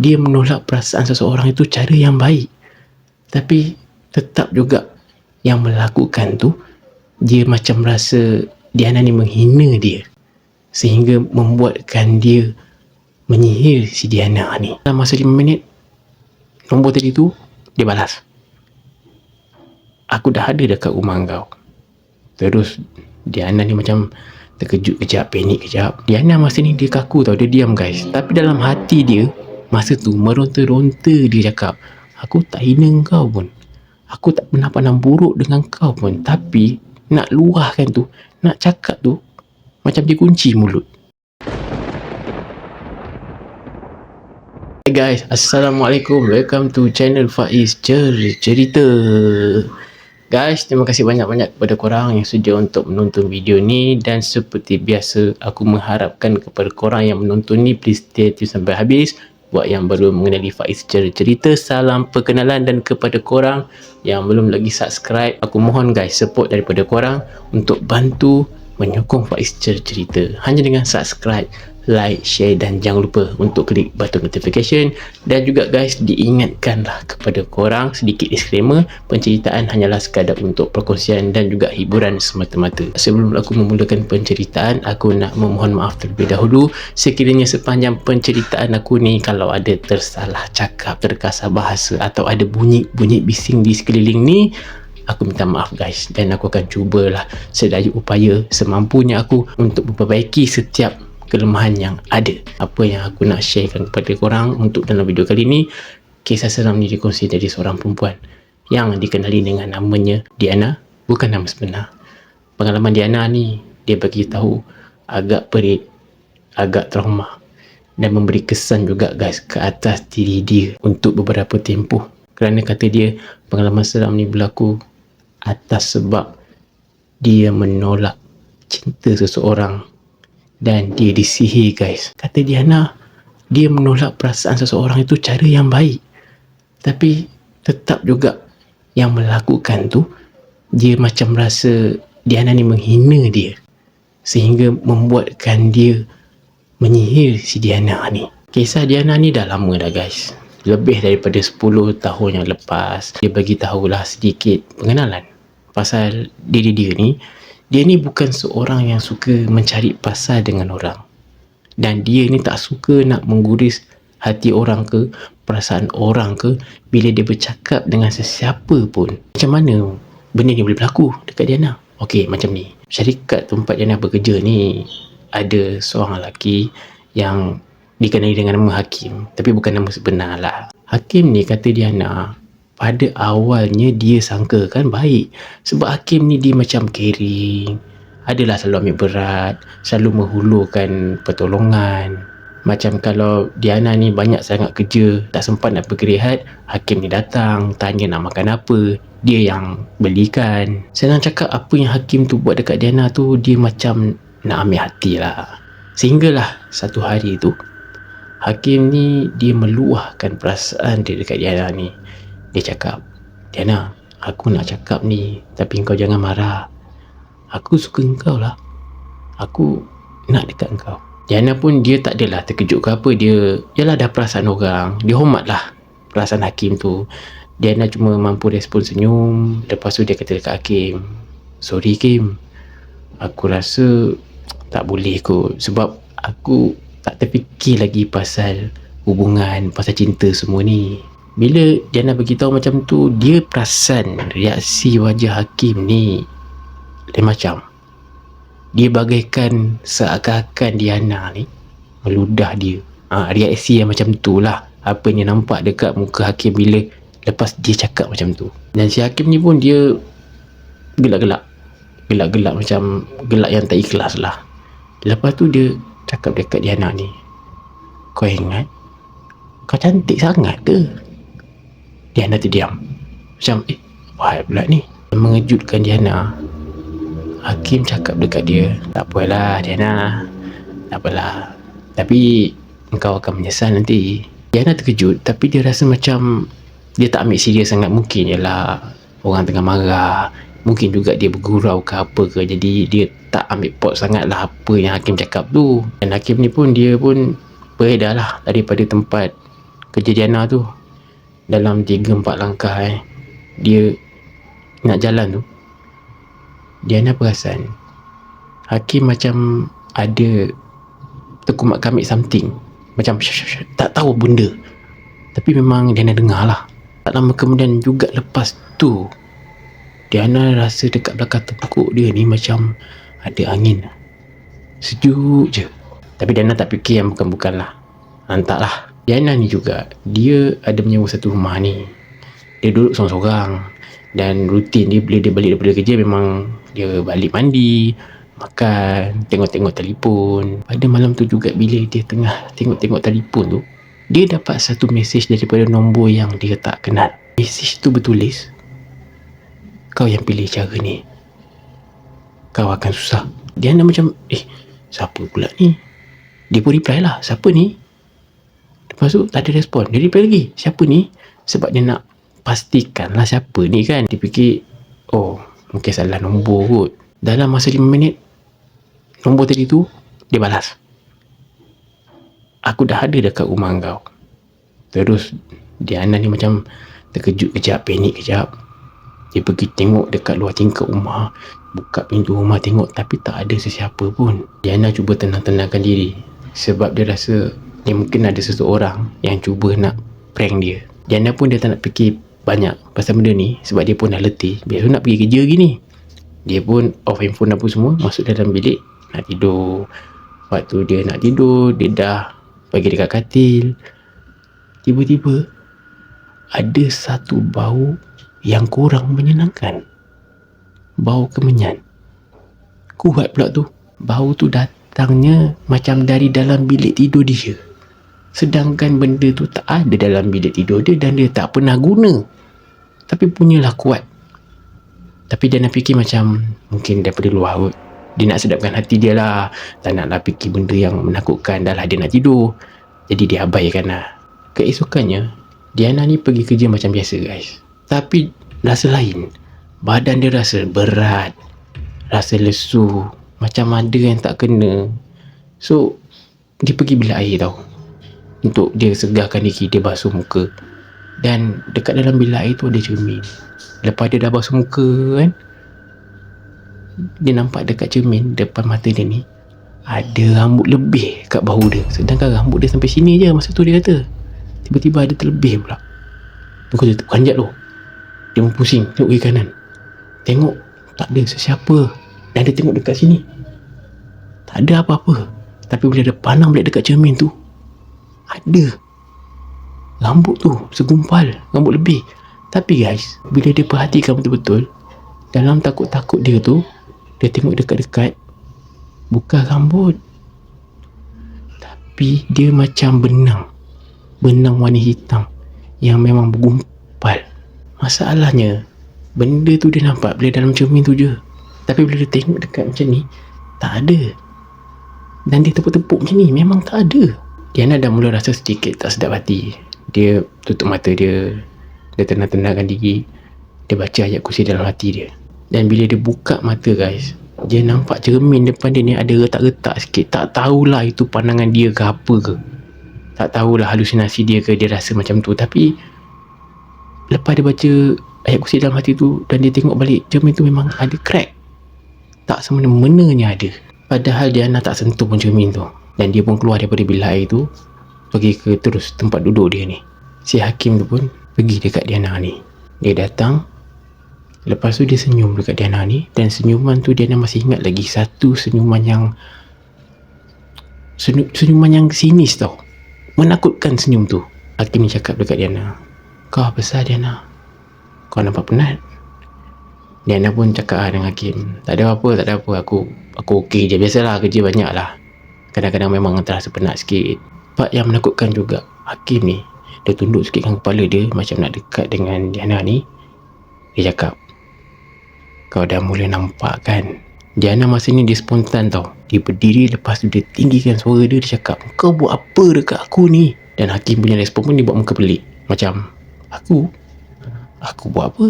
dia menolak perasaan seseorang itu cara yang baik, tapi tetap juga yang melakukan tu dia macam rasa Diana ni menghina dia, sehingga membuatkan dia menyihir si Diana ni. Dalam masa 5 minit, nombor tadi tu dia balas, "Aku dah ada dekat rumah kau." Terus Diana ni macam terkejut kejap, panik kejap. Diana masa ni dia kaku tau, dia diam guys. Tapi dalam hati dia masa tu meronta-ronta, dia cakap, "Aku tak hina kau pun, aku tak pernah pandang buruk dengan kau pun, tapi nak luahkan tu, nak cakap tu, macam dia kunci mulut." Hey guys, Assalamualaikum. Welcome to channel Faiz Cerita. Guys, terima kasih banyak-banyak kepada korang yang sedia untuk menonton video ni. Dan seperti biasa, aku mengharapkan kepada korang yang menonton ni, please stay tune sampai habis. Buat yang baru mengenali Faiz Cerita, salam perkenalan. Dan kepada korang yang belum lagi subscribe, aku mohon guys, support daripada korang untuk bantu menyokong Faiz Cerita. Hanya dengan subscribe, like, share dan jangan lupa untuk klik button notification. Dan juga guys, diingatkanlah kepada korang, sedikit disclaimer, penceritaan hanyalah sekadar untuk perkongsian dan juga hiburan semata-mata. Sebelum aku memulakan penceritaan, aku nak memohon maaf terlebih dahulu sekiranya sepanjang penceritaan aku ni kalau ada tersalah cakap, terkasar bahasa atau ada bunyi-bunyi bising di sekeliling ni, aku minta maaf guys. Dan aku akan cubalah sedaya upaya semampunya aku untuk memperbaiki setiap kelemahan yang ada. Apa yang aku nak sharekan kepada korang untuk dalam video kali ni, kisah seram ni dikongsi dari seorang perempuan yang dikenali dengan namanya Diana, bukan nama sebenar. Pengalaman Diana ni, dia bagi tahu agak perit, agak trauma, dan memberi kesan juga guys ke atas diri dia untuk beberapa tempoh. Kerana kata dia, pengalaman seram ni berlaku atas sebab dia menolak cinta seseorang dan dia disihir guys. Kata Diana, dia menolak perasaan seseorang itu cara yang baik, tapi tetap juga yang melakukan tu dia macam rasa Diana ni menghina dia, sehingga membuatkan dia menyihir si Diana ni. Kisah Diana ni dah lama dah guys, lebih daripada 10 tahun yang lepas. Dia bagi tahulah sedikit pengenalan pasal diri dia ni. Dia ni bukan seorang yang suka mencari pasal dengan orang, dan dia ni tak suka nak mengguris hati orang ke perasaan orang ke bila dia bercakap dengan sesiapa pun. Macam mana benda ni boleh berlaku dekat Diana? Okey, macam ni. Syarikat tempat Diana bekerja ni ada seorang lelaki yang dikenali dengan nama Hakim, tapi bukan nama sebenar lah. Hakim ni kata Diana, pada awalnya dia sangka kan baik, sebab Hakim ni dia macam caring, adalah selalu ambil berat, selalu menghulurkan pertolongan. Macam kalau Diana ni banyak sangat kerja, tak sempat nak pergi rehat, Hakim ni datang, tanya nak makan apa, dia yang belikan. Senang cakap, apa yang Hakim tu buat dekat Diana tu, dia macam nak ambil hati lah. Sehinggalah satu hari tu, Hakim ni dia meluahkan perasaan dia dekat Diana ni. Dia cakap, "Diana, aku nak cakap ni, tapi kau jangan marah. Aku suka kau lah. Aku nak dekat kau." Diana pun dia tak adalah terkejut ke apa. Dia, yalah dah perasaan orang, dia hormat lah perasaan Hakim tu. Diana cuma mampu respon senyum. Lepas tu dia kata dekat Hakim, "Sorry Kim, aku rasa tak boleh kot, sebab aku tak terfikir lagi pasal hubungan, pasal cinta semua ni." Bila Diana beritahu macam tu, dia perasan reaksi wajah Hakim ni lain macam. Dia bagaikan seakan-akan Diana ni meludah dia. Reaksi yang macam tu lah apa yang nampak dekat muka Hakim bila lepas dia cakap macam tu. Dan si Hakim ni pun dia gelak-gelak macam gelak yang tak ikhlas lah. Lepas tu dia cakap dekat Diana ni, "Kau ingat kau cantik sangat ke?" Diana terdiam, macam apa pula ni. Mengejutkan Diana, Hakim cakap dekat dia, "Tak apalah Diana, tak apalah, tapi engkau akan menyesal nanti." Diana terkejut, tapi dia rasa macam dia tak ambil serius sangat. Mungkin ialah orang tengah marah, mungkin juga dia bergurau ke apa ke, jadi dia tak ambil pot sangat lah apa yang Hakim cakap tu. Dan Hakim ni pun dia pun beredar lah daripada tempat kerja Diana tu dalam 3-4 langkah dia nak jalan tu, Diana perasan Hakim macam ada terkumat kamik something, macam tak tahu benda, tapi memang Diana dengar lah. Tak lama kemudian juga lepas tu, Diana rasa dekat belakang tengkuk dia ni macam ada angin sejuk je. Tapi Diana tak fikir yang bukan-bukan lah. Entahlah. Diana ni juga, dia ada menyewa satu rumah ni. Dia duduk seorang-seorang, dan rutin dia bila dia balik daripada kerja memang dia balik mandi, makan, tengok-tengok telefon. Pada malam tu juga bila dia tengah tengok-tengok telefon tu, dia dapat satu mesej daripada nombor yang dia tak kenal. Mesej tu bertulis, "Kau yang pilih cara ni, kau akan susah." Diana macam, siapa pula ni? Dia pun reply lah, "Siapa ni?" Lepas tu tak ada respon. Dia reply lagi, "Siapa ni?" Sebab dia nak pastikan lah siapa ni kan. Dia fikir, mungkin salah nombor kot. Dalam masa 5 minit, nombor tadi tu dia balas, "Aku dah ada dekat rumah kau." Terus Diana ni macam terkejut kejap, panik kejap. Dia pergi tengok dekat luar tingkap rumah, buka pintu rumah tengok, tapi tak ada sesiapa pun. Diana cuba tenang-tenangkan diri, sebab dia rasa dia mungkin ada seseorang yang cuba nak prank dia. Diana pun dia tak nak fikir banyak pasal benda ni, sebab dia pun dah letih. Biasa nak pergi kerja gini. Dia pun off handphone apa semua, masuk dalam bilik nak tidur. Waktu dia nak tidur, dia dah bagi dekat katil. Tiba-tiba ada satu bau yang kurang menyenangkan. Bau kemenyan. Kuat pula tu. Bau tu datangnya macam dari dalam bilik tidur dia. Sedangkan benda tu tak ada dalam bilik tidur dia dan dia tak pernah guna. Tapi punyalah kuat. Tapi dia nak fikir macam mungkin daripada luar kot. Dia nak sedapkan hati dia lah. Tak naklah fikir benda yang menakutkan. Dah lah dia nak tidur. Jadi dia abaikan lah. Keesokannya, Diana ni pergi kerja macam biasa guys. Tapi rasa lain. Badan dia rasa berat, rasa lesu, macam ada yang tak kena. So dia pergi bilik air tau, untuk dia segarkan diri, dia basuh muka. Dan dekat dalam bilik air tu ada cermin. Lepas dia dah basuh muka kan, dia nampak dekat cermin depan mata dia ni ada rambut lebih kat bahu dia. Sedangkan rambut dia sampai sini je masa tu dia kata. Tiba-tiba ada terlebih pula. Muka dia terperanjat tu. Dia pusing, tengok kiri kanan, tengok tak ada sesiapa. Dan dia tengok dekat sini, tak ada apa-apa. Tapi bila dia pandang balik dekat cermin tu, ada rambut tu, segumpal rambut lebih. Tapi guys, bila dia perhatikan betul-betul, dalam takut-takut dia tu, dia tengok dekat-dekat, bukan rambut, tapi dia macam benang warna hitam yang memang bergumpal. Masalahnya, benda tu dia nampak bila dalam cermin tu je. Tapi bila dia tengok dekat macam ni, tak ada. Dan dia tepuk-tepuk macam ni, memang tak ada. Diana dah mula rasa sedikit tak sedap hati. Dia tutup mata dia, dia tenang-tenangkan diri. Dia baca ayat kursi dalam hati dia. Dan bila dia buka mata guys, dia nampak cermin depan dia ni ada retak-retak sikit. Tak tahulah itu pandangan dia ke apa ke. Tak tahulah halusinasi dia ke, dia rasa macam tu. Tapi lepas dia baca ayat kursi dalam hati tu dan dia tengok balik, cermin tu memang ada crack. Tak semena-menanya ada. Padahal Diana tak sentuh pun cermin tu. Dan dia pun keluar daripada bilik air tu, pergi ke terus tempat duduk dia ni. Si Hakim tu pun pergi dekat Diana ni. Dia datang, lepas tu dia senyum dekat Diana ni. Dan senyuman tu Diana masih ingat lagi, satu senyuman yang sinis tau, menakutkan senyum tu. Hakim ni cakap dekat Diana, "Kau apa besar Diana? Kau nampak penat?" Diana pun cakap dengan Hakim, tak ada apa, aku okey je, biasalah, kerja banyak lah, kadang-kadang memang terasa penat sikit." Part yang menakutkan juga, Hakim ni dia tunduk sikitkan kepala dia macam nak dekat dengan Diana ni. Dia cakap, "Kau dah mula nampak kan?" Diana masa ni dia spontan tau. Dia berdiri, lepas tu dia tinggikan suara dia. Dia cakap, "Kau buat apa dekat aku ni?" Dan Hakim punya respon pun dia buat muka pelik. Macam, Aku buat apa?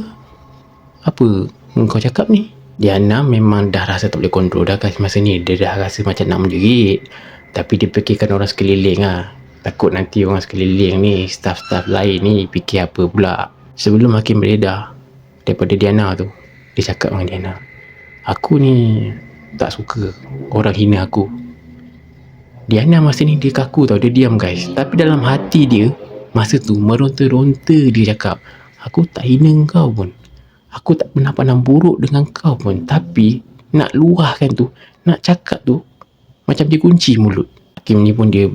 Apa kau cakap ni?" Diana memang dah rasa tak boleh kontrol dah kat masa ni. Dia dah rasa macam nak menjerit. Tapi dia fikirkan orang sekeliling lah. Takut nanti orang sekeliling ni, staff-staff lain ni fikir apa pula. Sebelum Hakim beredar daripada Diana tu, dia cakap dengan Diana, aku ni tak suka orang hina aku. Diana masa ni dia kaku tau, dia diam guys. Tapi dalam hati dia masa tu meronta-ronta, dia cakap, aku tak hina kau pun, aku tak pernah pandang buruk dengan kau pun, tapi nak luahkan tu, nak cakap tu, macam dia kunci mulut. Hakim ni pun dia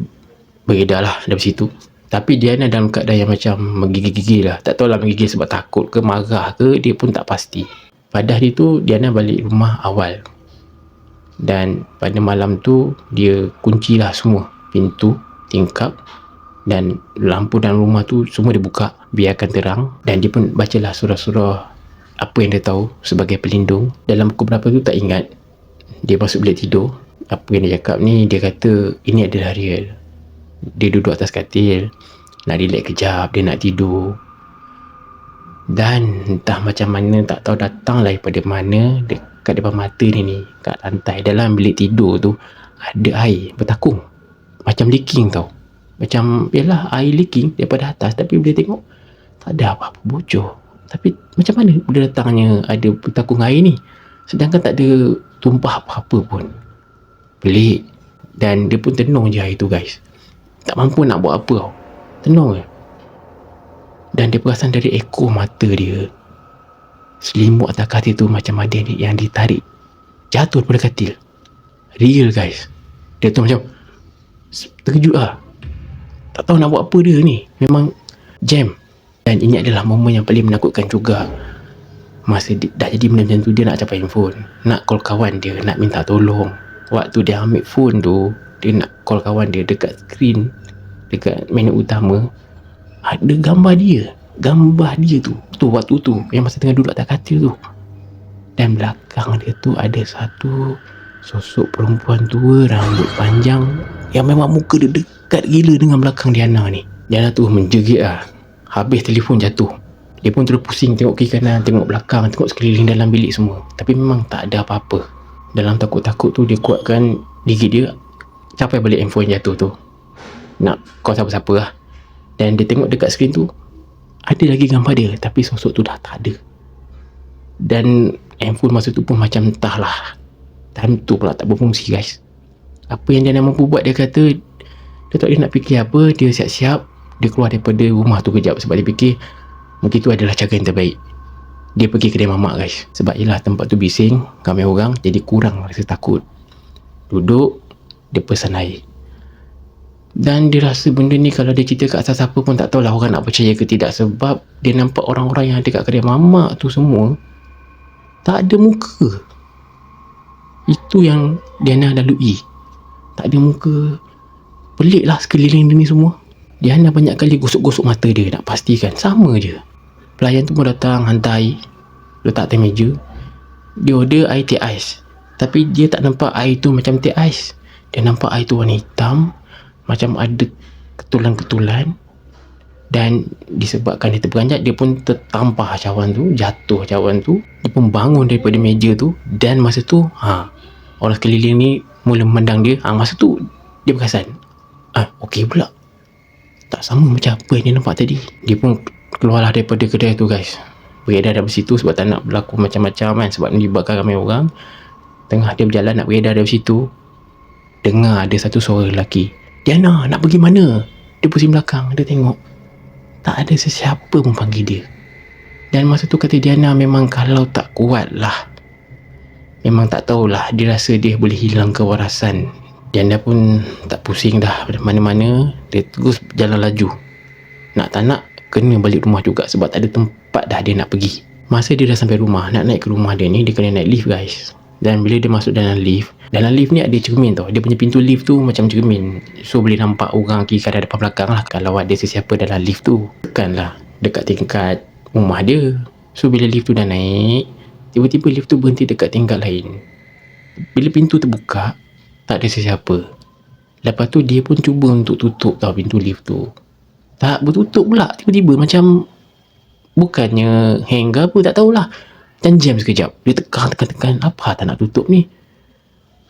beredar lah dari situ. Tapi Diana dalam keadaan yang macam menggigil-gigil lah. Tak tahulah menggigil sebab takut ke marah ke, dia pun tak pasti. Pada hari tu Diana balik rumah awal, dan pada malam tu dia kuncilah semua pintu, tingkap, dan lampu dalam rumah tu semua dia buka, biarkan terang. Dan dia pun bacalah surah-surah apa yang dia tahu sebagai pelindung. Dalam pukul berapa tu tak ingat. Dia masuk bilik tidur. Apa yang dia cakap ni, dia kata ini adalah real. Dia duduk atas katil, nak relax kejap, dia nak tidur. Dan entah macam mana, tak tahu datang lah daripada mana, dekat depan mata dia ni, kat lantai dalam bilik tidur tu ada air bertakung, macam leaking tau. Macam, yalah, air leaking daripada atas, tapi bila tengok tak ada apa-apa bocor. Tapi macam mana bila datangnya ada bertakung air ni, sedangkan tak ada tumpah apa-apa pun. Pelik. Dan dia pun tenung je air tu guys, tak mampu nak buat apa tau, tenung je. Dan dia perasan dari ekor mata dia, selimut atas katil tu macam ada yang ditarik jatuh daripada katil. Real guys. Dia tu macam terkejut lah, tak tahu nak buat apa dia ni, memang jam. Dan ini adalah momen yang paling menakutkan juga. Masa dah jadi benda macam tu, dia nak capai handphone, nak call kawan dia, nak minta tolong. Waktu dia ambil phone tu, dia nak call kawan dia, dekat skrin, dekat menu utama ada gambar dia tu waktu tu yang masa tengah duduk atas katil tu. Dan belakang dia tu ada satu sosok perempuan tua, rambut panjang, yang memang muka dia dekat gila dengan belakang Diana ni. Diana tu menjerit lah. Habis telefon jatuh, dia pun terus pusing, tengok kiri kanan, tengok belakang, tengok sekeliling dalam bilik semua. Tapi memang tak ada apa-apa. Dalam takut-takut tu, dia kuatkan gigi dia, capai balik handphone jatuh tu, nak call siapa-siapa lah. Dan dia tengok dekat skrin tu ada lagi gambar dia, tapi sosok tu dah tak ada. Dan handphone masa tu pun macam entahlah, time tu pula tak berfungsi guys. Apa yang dia nak mampu buat, dia kata dia tak dia nak fikir apa, dia siap-siap, dia keluar daripada rumah tu kejap, sebab dia fikir mungkin tu adalah cara yang terbaik. Dia pergi kedai mamak guys, sebab yelah tempat tu bising, ramai orang, jadi kurang rasa takut. Duduk, dia pesan air. Dan dia rasa benda ni kalau dia cerita kat asal siapa pun tak tahulah orang nak percaya ke tidak, sebab dia nampak orang-orang yang ada kat kedai mamak tu semua tak ada muka. Itu yang Diana lalui, tak ada muka. Pelik lah sekeliling dia ni semua. Diana banyak kali gosok-gosok mata dia nak pastikan sama je. Pelayan tu pun datang hantar air, letak atas meja. Dia order air teh ais, tapi dia tak nampak air tu macam teh ais. Dia nampak air tu warna hitam, macam ada ketulan-ketulan. Dan disebabkan dia terperanjat, dia pun tertampar cawan tu, jatuh cawan tu. Dia pun bangun daripada meja tu. Dan masa tu orang sekeliling ni mula memandang dia. Masa tu dia perasan, okey pula, tak sama macam apa yang dia nampak tadi. Dia pun keluarlah daripada kedai tu guys, beredar dari situ sebab tak nak berlaku macam-macam kan, sebab melibatkan ramai orang. Tengah dia berjalan nak beredar dari situ, dengar ada satu suara lelaki, "Diana, nak pergi mana?" Dia pusing belakang, dia tengok tak ada sesiapa pun panggil dia. Dan masa tu kata Diana, memang kalau tak kuat lah, memang tak tahulah, dia rasa dia boleh hilang kewarasan. Diana pun tak pusing dah mana-mana, dia terus jalan laju. Nak tak nak kena balik rumah juga, sebab tak ada tempat dah dia nak pergi. Masa dia dah sampai rumah, nak naik ke rumah dia ni, dia kena naik lift guys. Dan bila dia masuk dalam lift ni ada cermin tau. Dia punya pintu lift tu macam cermin, so boleh nampak orang kiri kanan depan belakang lah kalau ada sesiapa dalam lift tu. Bukanlah dekat tingkat rumah dia. So bila lift tu dah naik, tiba-tiba lift tu berhenti dekat tingkat lain. Bila pintu terbuka, tak ada sesiapa. Lepas tu dia pun cuba untuk tutup tau pintu lift tu, tak bertutup pula. Tiba-tiba macam bukannya hang ke apa, tak tahulah, macam jam sekejap. Dia tekan, apa tak nak tutup ni.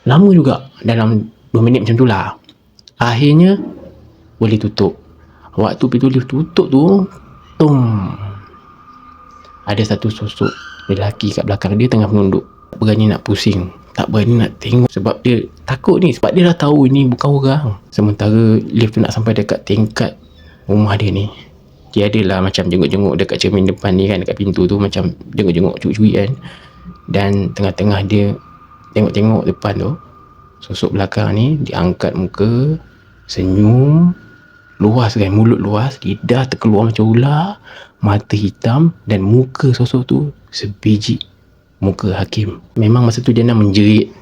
Lama juga, dalam 2 minit macam tu lah. Akhirnya boleh tutup. Waktu pintu lift tutup tu, tung, ada satu sosok lelaki kat belakang dia tengah menunduk. Tak berani nak pusing, tak berani nak tengok sebab dia takut ni, sebab dia dah tahu ni bukan orang. Sementara lift tu nak sampai dekat tingkat rumah dia ni, dia adalah macam jenguk-jenguk dekat cermin depan ni kan, dekat pintu tu macam jenguk-jenguk curi-curi kan. Dan tengah-tengah dia tengok-tengok depan tu, sosok belakang ni dia angkat muka, senyum luas kan, mulut luas, lidah terkeluar macam ular, mata hitam, dan muka sosok tu sebiji muka Hakim. Memang masa tu Diana menjerit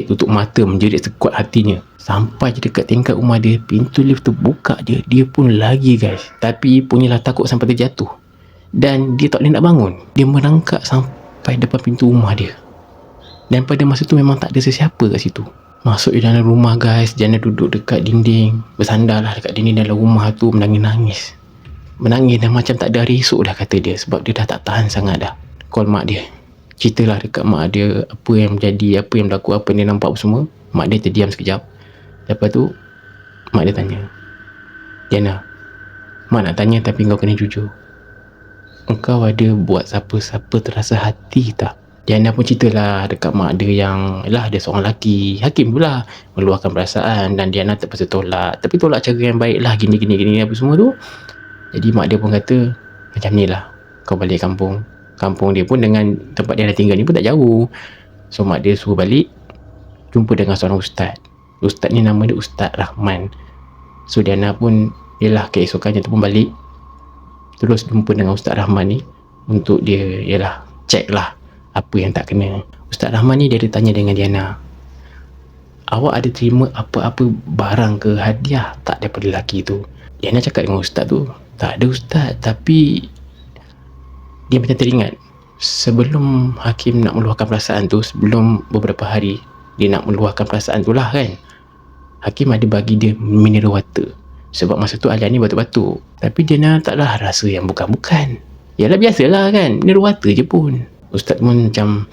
tutup mata, menjerit sekuat hatinya. Sampai je dekat tingkat rumah dia, pintu lift tu buka je, dia pun lagi guys. Tapi punyalah takut sampai terjatuh. Dan dia tak boleh nak bangun. Dia merangkak sampai depan pintu rumah dia. Dan pada masa tu memang tak ada sesiapa kat situ. Masuk di dalam rumah guys, Diana duduk dekat dinding, bersandarlah dekat dinding dalam rumah tu, menangis-nangis. Menangis dah macam tak ada hari esok dah, kata dia, sebab dia dah tak tahan sangat dah. Call mak dia, ceritalah dekat mak dia apa yang berjadi, apa yang berlaku, apa yang dia nampak semua. Mak dia terdiam sekejap. Lepas tu mak dia tanya, Diana, mak nak tanya tapi kau kena jujur, engkau ada buat siapa-siapa terasa hati tak? Diana pun ceritalah dekat mak dia yang lah dia seorang lelaki, Hakim pula, meluahkan perasaan. Dan Diana terpaksa tolak, tapi tolak cara yang baik lah, gini apa semua tu. Jadi mak dia pun kata, macam ni lah, kau balik kampung. Kampung dia pun dengan tempat dia dah tinggal ni pun tak jauh. So mak dia suruh balik, jumpa dengan seorang ustaz. Ustaz ni nama dia Ustaz Rahman. So Diana pun, yelah keesokannya tu pun balik, terus jumpa dengan Ustaz Rahman ni untuk dia, yelah, check lah apa yang tak kena. Ustaz Rahman ni dia tanya dengan Diana, awak ada terima apa-apa barang ke hadiah tak daripada lelaki tu? Diana cakap dengan Ustaz tu, tak ada Ustaz, tapi dia macam teringat sebelum Hakim nak meluahkan perasaan tu, sebelum beberapa hari dia nak meluahkan perasaan tu lah kan, Hakim ada bagi dia mineral water. Sebab masa tu Alia ni batuk-batuk, tapi Diana taklah rasa yang bukan-bukan. Yalah biasalah kan, mineral water je pun. Ustaz pun macam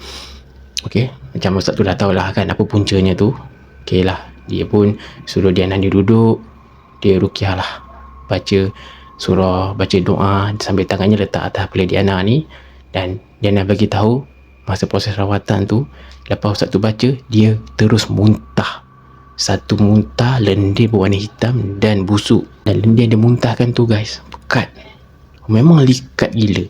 okey, macam Ustaz tu dah tahulah kan apa puncanya tu. Okey lah, dia pun suruh Diana dia duduk, dia ruqyah lah, baca surah, baca doa sambil tangannya letak atas kepala Diana ni. Dan Diana bagi tahu masa proses rawatan tu, lepas Ustaz tu baca, dia terus muntah. Satu muntah lendir berwarna hitam dan busuk. Dan lendir yang dia muntahkan tu guys, pekat, memang likat gila.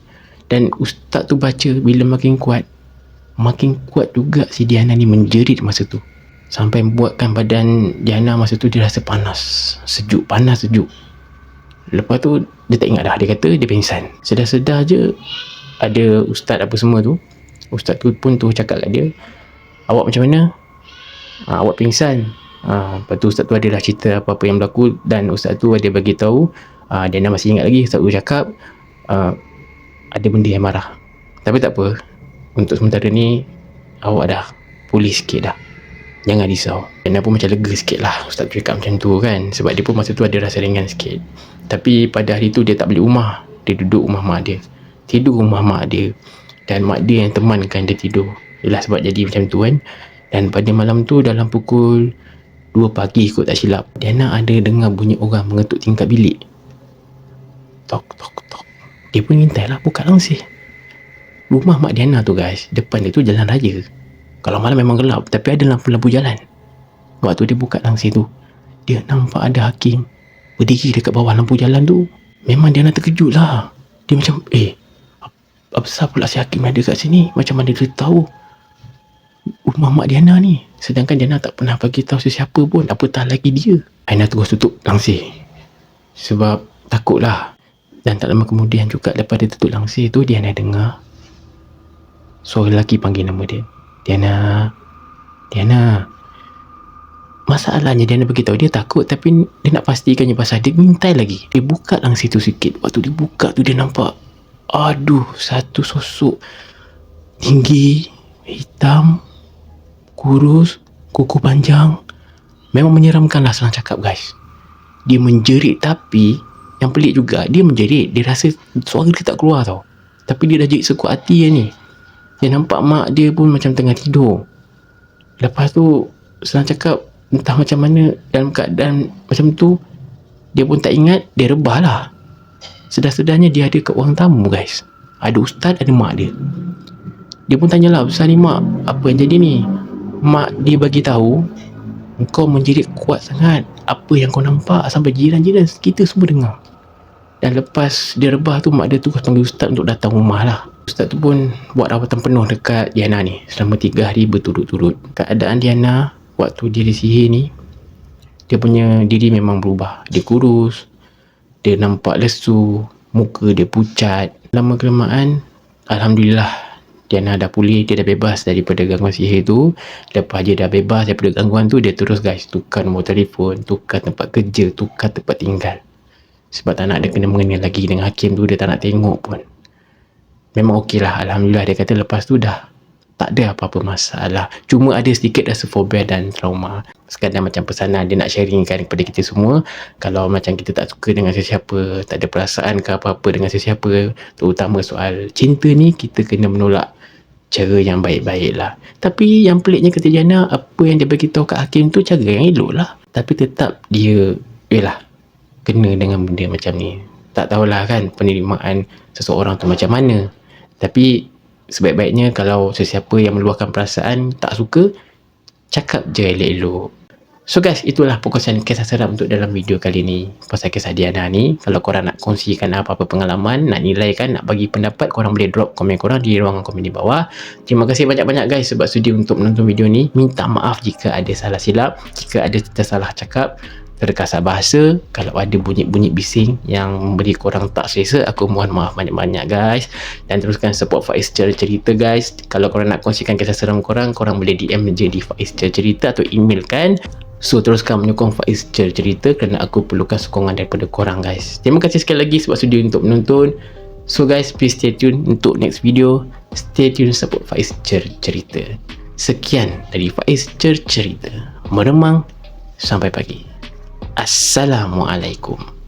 Dan Ustaz tu baca, bila makin kuat juga si Diana ni menjerit masa tu, sampai buatkan badan Diana masa tu dia rasa panas sejuk. Lepas tu dia tak ingat dah, dia kata dia pingsan. Sedar-sedar je ada ustaz apa semua tu, ustaz tu pun tu cakap kat dia, awak macam mana? Awak pingsan. Lepas tu ustaz tu adalah cerita apa-apa yang berlaku. Dan ustaz tu ada bagi tahu, Diana masih ingat lagi, ustaz tu cakap ada benda yang marah, tapi tak apa, untuk sementara ni awak dah pulih sikit dah, jangan risau. Diana pun macam lega sikit lah ustaz tu cakap macam tu kan, sebab dia pun masa tu ada rasa ringan sikit. Tapi pada hari tu dia tak balik rumah, dia duduk rumah mak dia, tidur rumah mak dia, dan mak dia yang temankan dia tidur. Yelah sebab jadi macam tu kan. Dan pada malam tu dalam pukul 2 pagi kot tak silap, Diana ada dengar bunyi orang mengetuk tingkap bilik. Tok tok tok. Dia pun ngintai lah, buka langsir. Rumah mak Diana tu guys, depan dia tu jalan raya. Kalau malam memang gelap, tapi ada lampu-lampu jalan. Waktu dia buka langsir tu, dia nampak ada Hakim berdiri dekat bawah lampu jalan tu. Memang Diana terkejut lah. Dia macam, apa sebab pula si Hakim ada kat sini? Macam mana dia tahu rumah mak Diana ni? Sedangkan Diana tak pernah bagi tahu sesiapa pun, apatah lagi dia. Diana terus tutup langsir sebab takut lah. Dan tak lama kemudian juga, lepas dia tutup langsir tu, Diana dengar suara lelaki panggil nama dia, Diana. Masalahnya Diana beritahu dia takut, tapi dia nak pastikannya pasal dia mintai lagi. Dia buka langsir tu sikit. Waktu dia buka tu, dia nampak satu sosok tinggi, hitam, kurus, kuku panjang. Memang menyeramkan lah senang cakap guys. Dia menjerit, tapi yang pelik juga, dia menjerit, dia rasa suara dia tak keluar tau, tapi dia dah jerit sekuat hati ni. Dia nampak mak dia pun macam tengah tidur. Lepas tu senang cakap, entah macam mana dalam keadaan macam tu, Dia pun tak ingat, dia rebah lah. Sedar-sedarnya dia ada kat orang tamu guys. Ada ustaz, ada mak dia. Dia pun tanyalah, "Ustaz ni mak, apa yang jadi ni?" Mak dia bagi tahu, "Engkau menjerit kuat sangat. Apa yang kau nampak sampai jiran-jiran kita semua dengar." Dan lepas dia rebah tu, mak dia terus panggil ustaz untuk datang rumah lah. Ustaz tu pun buat rawatan penuh dekat Diana ni selama 3 hari berturut-turut. Keadaan Diana waktu dia disihir ni, dia punya diri memang berubah. Dia kurus, dia nampak lesu, muka dia pucat. Lama kelamaan, alhamdulillah, Diana dah pulih, dia dah bebas daripada gangguan sihir tu. Lepas dia dah bebas daripada gangguan tu, dia terus guys tukar nombor telefon, tukar tempat kerja, tukar tempat tinggal. Sebab tak nak dia kena mengenal lagi dengan hakim tu, dia tak nak tengok pun. Memang okey lah, alhamdulillah. Dia kata lepas tu dah tak ada apa-apa masalah. Cuma ada sedikit rasa fobia dan trauma. Sekadar macam pesanan dia nak sharingkan kepada kita semua. Kalau macam kita tak suka dengan sesiapa, tak ada perasaan ke apa-apa dengan sesiapa, terutama soal cinta ni, kita kena menolak cara yang baik-baik lah. Tapi yang peliknya kata Diana, apa yang dia beritahu kat hakim tu cara yang elok lah. Tapi tetap dia kena dengan benda macam ni. Tak tahulah kan penerimaan seseorang tu macam mana. Tapi sebaik-baiknya kalau sesiapa yang meluahkan perasaan tak suka, cakap je elok-elok. So guys, itulah fokusan kisah seram untuk dalam video kali ni pasal kisah Diana ni. Kalau korang nak kongsikan apa-apa pengalaman, nak nilaikan, nak bagi pendapat, korang boleh drop komen korang di ruangan komen di bawah. Terima kasih banyak-banyak guys sebab sudi untuk menonton video ni. Minta maaf jika ada salah silap, jika ada tersalah cakap, terkasar bahasa. Kalau ada bunyi-bunyi bising yang memberi korang tak selesa, aku mohon maaf banyak-banyak guys. Dan teruskan support Faiz Cerita guys. Kalau korang nak kongsikan kisah seram korang, korang boleh DM je di Faiz Cerita atau email kan. So teruskan menyokong Faiz Cerita kerana aku perlukan sokongan daripada korang guys. Terima kasih sekali lagi sebab sudi untuk menonton. So guys, please stay tune untuk next video. Stay tune support Faiz Cerita. Sekian dari Faiz Cerita. Meremang sampai pagi. Assalamualaikum.